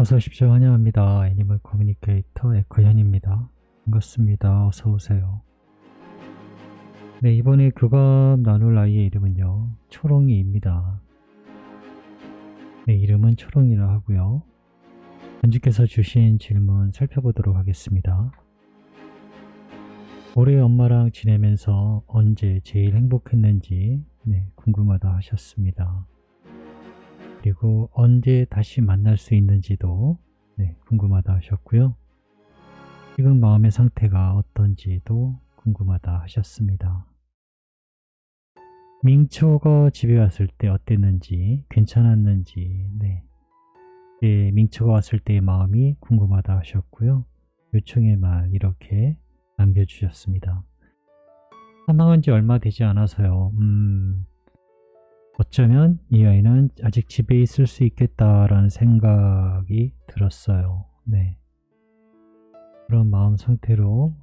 어서 오십시오. 환영합니다. 애니멀 커뮤니케이터 에코현입니다. 반갑습니다. 어서 오세요. 네, 이번에 교감 나눌 아이의 이름은요, 초롱이입니다. 네, 이름은 초롱이라 하고요. 연주께서 주신 질문 살펴보도록 하겠습니다. 올해 엄마랑 지내면서 언제 제일 행복했는지 궁금하다 하셨습니다. 그리고 언제 다시 만날 수 있는지도 궁금하다 하셨고요. 지금 마음의 상태가 어떤지도 궁금하다 하셨습니다. 민초가 집에 왔을 때 어땠는지, 괜찮았는지, 민초가 왔을 때의 마음이 궁금하다 하셨고요. 요청의 말 이렇게 남겨주셨습니다. 사망한 지 얼마 되지 않아서요. 어쩌면 이 아이는 아직 집에 있을 수 있겠다라는 생각이 들었어요. 그런 마음 상태로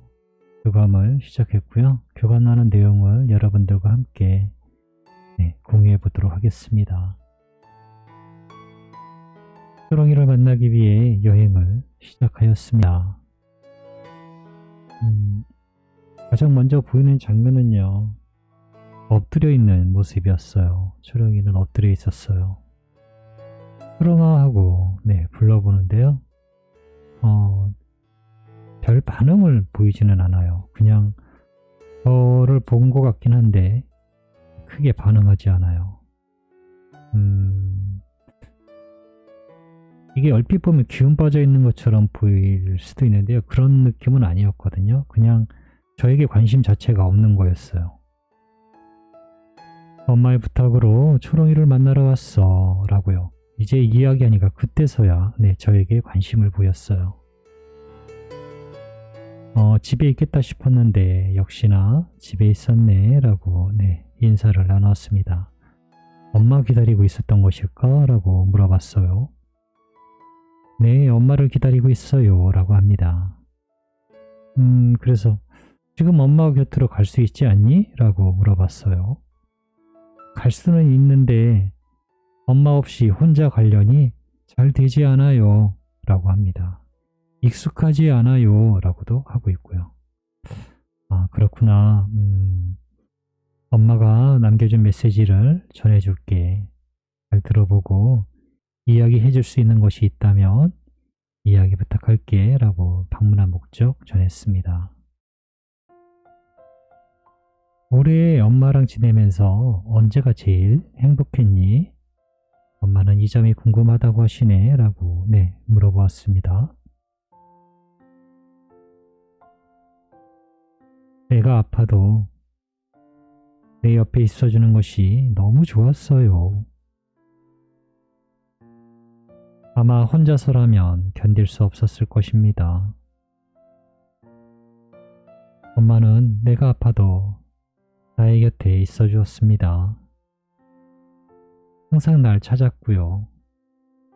교감을 시작했고요. 교감하는 내용을 여러분들과 함께 공유해 보도록 하겠습니다. 초롱이를 만나기 위해 여행을 시작하였습니다. 가장 먼저 보이는 장면은요, 엎드려 있는 모습이었어요. 초롱이는 엎드려 있었어요. 초롱아 하고 불러보는데요. 별 반응을 보이지는 않아요. 그냥 저를 본 것 같긴 한데 크게 반응하지 않아요. 이게 얼핏 보면 기운 빠져 있는 것처럼 보일 수도 있는데요. 그런 느낌은 아니었거든요. 그냥 저에게 관심 자체가 없는 거였어요. 엄마의 부탁으로 초롱이를 만나러 왔어 라고요. 이제 이야기하니까 그때서야 저에게 관심을 보였어요. 집에 있겠다 싶었는데 역시나 집에 있었네 라고 인사를 나눴습니다. 엄마 기다리고 있었던 것일까? 라고 물어봤어요. 네, 엄마를 기다리고 있어요 라고 합니다. 그래서 지금 엄마 곁으로 갈 수 있지 않니? 라고 물어봤어요. 갈 수는 있는데 엄마 없이 혼자 가려니 잘 되지 않아요 라고 합니다. 익숙하지 않아요 라고도 하고 있고요. 아, 그렇구나. 엄마가 남겨준 메시지를 전해줄게. 잘 들어보고 이야기해 줄 수 있는 것이 있다면 이야기 부탁할게 라고 방문한 목적 전했습니다. 올해 엄마랑 지내면서 언제가 제일 행복했니? 엄마는 이 점이 궁금하다고 하시네 라고 물어보았습니다. 내가 아파도 내 옆에 있어주는 것이 너무 좋았어요. 아마 혼자서라면 견딜 수 없었을 것입니다. 엄마는 내가 아파도 나의 곁에 있어 주었습니다. 항상 날 찾았고요.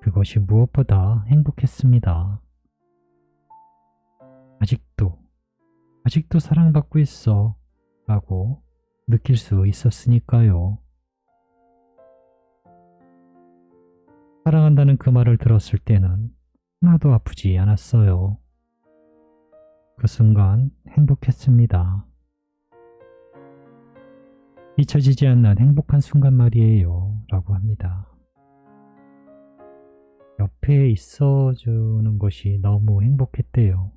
그것이 무엇보다 행복했습니다. 아직도 사랑받고 있어 라고 느낄 수 있었으니까요. 사랑한다는 그 말을 들었을 때는 하나도 아프지 않았어요. 그 순간 행복했습니다. 잊혀지지 않는 행복한 순간 말이에요 라고 합니다. 옆에 있어주는 것이 너무 행복했대요.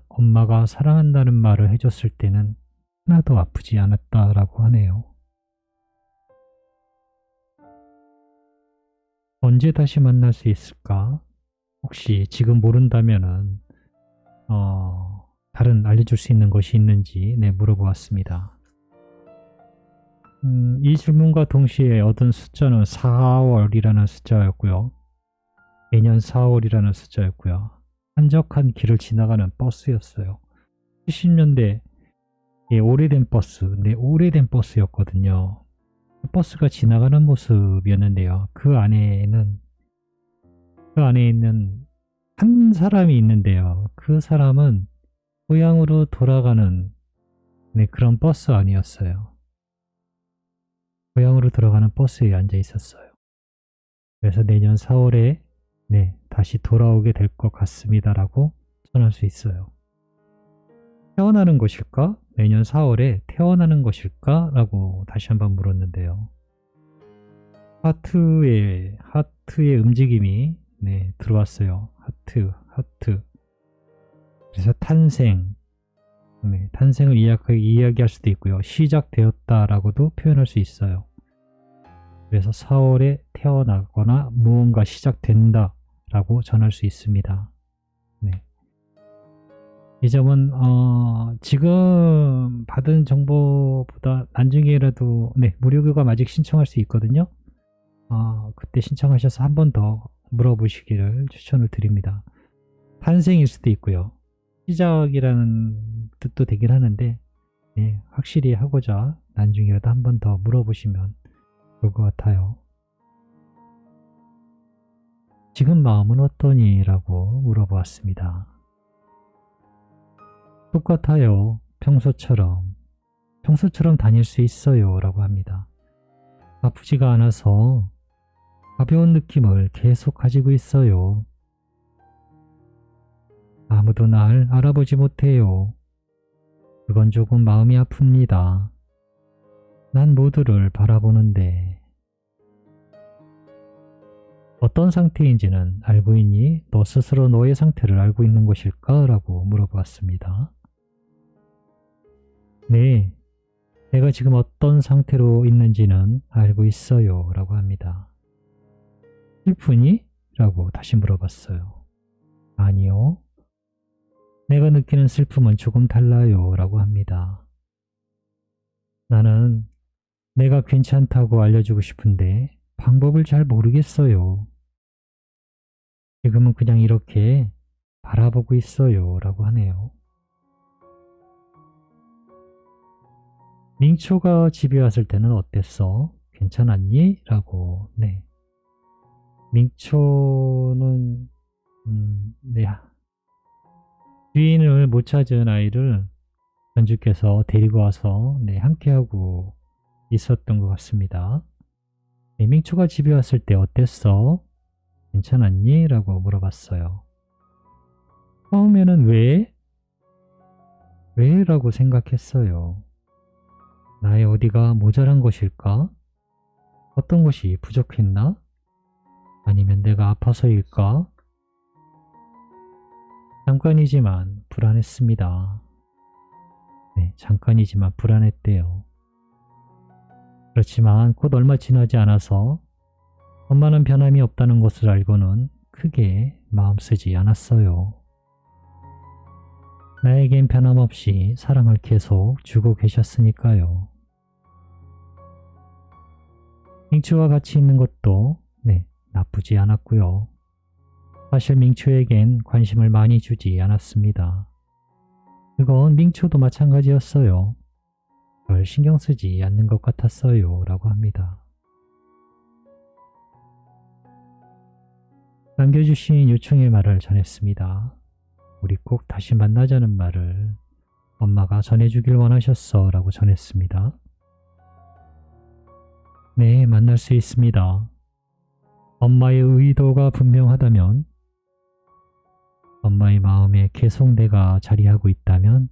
엄마가 사랑한다는 말을 해줬을 때는 하나도 아프지 않았다라고 하네요. 언제 다시 만날 수 있을까? 혹시 지금 모른다면은 다른 알려줄 수 있는 것이 있는지 물어보았습니다. 이 질문과 동시에 얻은 숫자는 4월이라는 숫자였고요. 매년 4월이라는 숫자였고요. 한적한 길을 지나가는 버스였어요. 70년대 오래된 버스, 오래된 버스였거든요. 버스가 지나가는 모습이었는데요. 그 안에 있는 한 사람이 있는데요. 그 사람은 고향으로 돌아가는 그런 버스 아니었어요. 고향으로 돌아가는 버스에 앉아 있었어요. 그래서 내년 4월에 다시 돌아오게 될 것 같습니다 라고 전할 수 있어요. 태어나는 것일까? 내년 4월에 태어나는 것일까? 라고 다시 한번 물었는데요. 하트의 움직임이 들어왔어요. 하트. 그래서 탄생, 탄생을 이야기할 수도 있고요. 시작되었다라고도 표현할 수 있어요. 그래서 4월에 태어나거나 무언가 시작된다라고 전할 수 있습니다. 이 점은 지금 받은 정보보다 나중에라도 무료교감 아직 신청할 수 있거든요. 그때 신청하셔서 한 번 더 물어보시기를 추천을 드립니다. 탄생일 수도 있고요. 시작이라는 뜻도 되긴 하는데 확실히 하고자 나중에라도 한 번 더 물어보시면 좋을 것 같아요. 지금 마음은 어떠니? 라고 물어보았습니다. 똑같아요. 평소처럼 다닐 수 있어요 라고 합니다. 아프지가 않아서 가벼운 느낌을 계속 가지고 있어요. 아무도 날 알아보지 못해요. 그건 조금 마음이 아픕니다. 난 모두를 바라보는데. 어떤 상태인지는 알고 있니? 너 스스로 너의 상태를 알고 있는 것일까? 라고 물어보았습니다. 네, 내가 지금 어떤 상태로 있는지는 알고 있어요 라고 합니다. 슬프니? 라고 다시 물어봤어요. 아니요. 내가 느끼는 슬픔은 조금 달라요 라고 합니다. 나는 내가 괜찮다고 알려주고 싶은데 방법을 잘 모르겠어요. 지금은 그냥 이렇게 바라보고 있어요 라고 하네요. 민초가 집에 왔을 때는 어땠어? 괜찮았니? 라고. 민초는 주인을 못 찾은 아이를 견주께서 데리고 와서 함께하고 있었던 것 같습니다. 민초가 집에 왔을 때 어땠어? 괜찮았니? 라고 물어봤어요. 처음에는 왜? 왜? 라고 생각했어요. 나의 어디가 모자란 것일까? 어떤 것이 부족했나? 아니면 내가 아파서일까? 잠깐이지만 불안했습니다. 잠깐이지만 불안했대요. 그렇지만 곧 얼마 지나지 않아서 엄마는 변함이 없다는 것을 알고는 크게 마음 쓰지 않았어요. 나에겐 변함없이 사랑을 계속 주고 계셨으니까요. 민초와 같이 있는 것도 나쁘지 않았고요. 사실 민초에겐 관심을 많이 주지 않았습니다. 그건 민초도 마찬가지였어요. 별 신경 쓰지 않는 것 같았어요 라고 합니다. 남겨주신 요청의 말을 전했습니다. 우리 꼭 다시 만나자는 말을 엄마가 전해주길 원하셨어 라고 전했습니다. 네, 만날 수 있습니다. 엄마의 의도가 분명하다면, 엄마의 마음에 계속 내가 자리하고 있다면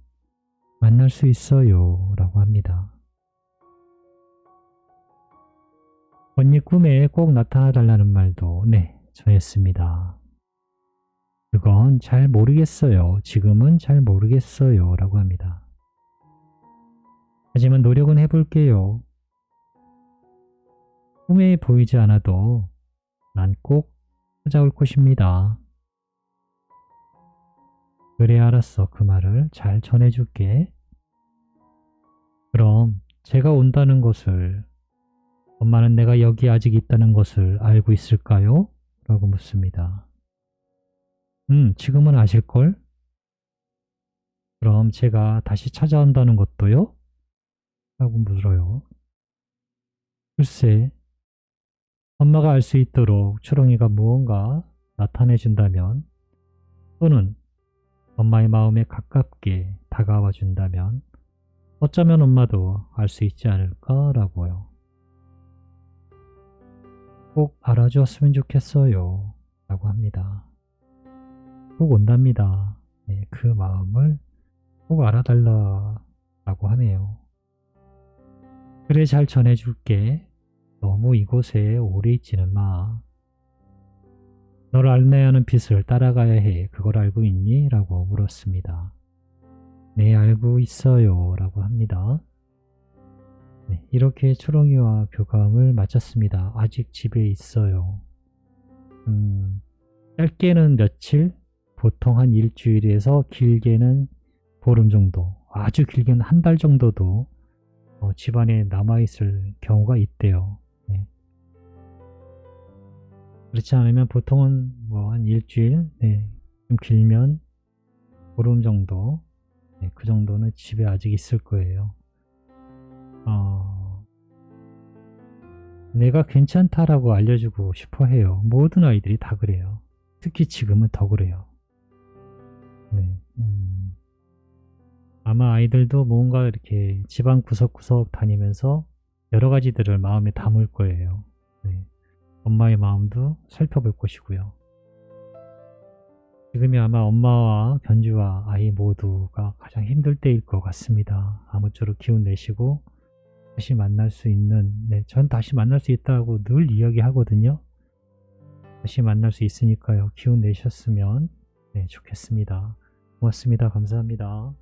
만날 수 있어요 라고 합니다. 언니 꿈에 꼭 나타나 달라는 말도 전했습니다. 그건 잘 모르겠어요. 지금은 잘 모르겠어요 라고 합니다. 하지만 노력은 해볼게요. 꿈에 보이지 않아도 난 꼭 찾아올 것입니다. 그래 알았어. 그 말을 잘 전해줄게. 그럼 제가 온다는 것을 엄마는 내가 여기 아직 있다는 것을 알고 있을까요? 라고 묻습니다. 지금은 아실걸? 그럼 제가 다시 찾아온다는 것도요? 라고 물어요. 글쎄, 엄마가 알 수 있도록 초롱이가 무언가 나타내준다면 또는 엄마의 마음에 가깝게 다가와 준다면 어쩌면 엄마도 알 수 있지 않을까라고요. 꼭 알아주었으면 좋겠어요. 라고 합니다. 꼭 온답니다. 네, 그 마음을 꼭 알아달라 라고 하네요. 그래, 잘 전해줄게. 너무 이곳에 오래 있지는 마. 너를 안내하는 빛을 따라가야 해. 그걸 알고 있니? 라고 물었습니다. 네, 알고 있어요. 라고 합니다. 네, 이렇게 초롱이와 교감을 마쳤습니다. 아직 집에 있어요. 짧게는 며칠, 보통 한 일주일에서 길게는 보름 정도, 아주 길게는 한 달 정도도 집안에 남아있을 경우가 있대요. 네. 그렇지 않으면 보통은 뭐 한 일주일, 네, 좀 길면 보름 정도, 네, 그 정도는 집에 아직 있을 거예요. 내가 괜찮다라고 알려주고 싶어 해요. 모든 아이들이 다 그래요. 특히 지금은 더 그래요. 네, 아마 아이들도 뭔가 이렇게 집안 구석구석 다니면서 여러 가지들을 마음에 담을 거예요. 네, 엄마의 마음도 살펴볼 것이고요. 지금이 아마 엄마와 견주와 아이 모두가 가장 힘들 때일 것 같습니다. 아무쪼록 기운 내시고 다시 만날 수 있는, 네, 전 다시 만날 수 있다고 늘 이야기하거든요. 다시 만날 수 있으니까요. 기운 내셨으면 네, 좋겠습니다. 고맙습니다. 감사합니다.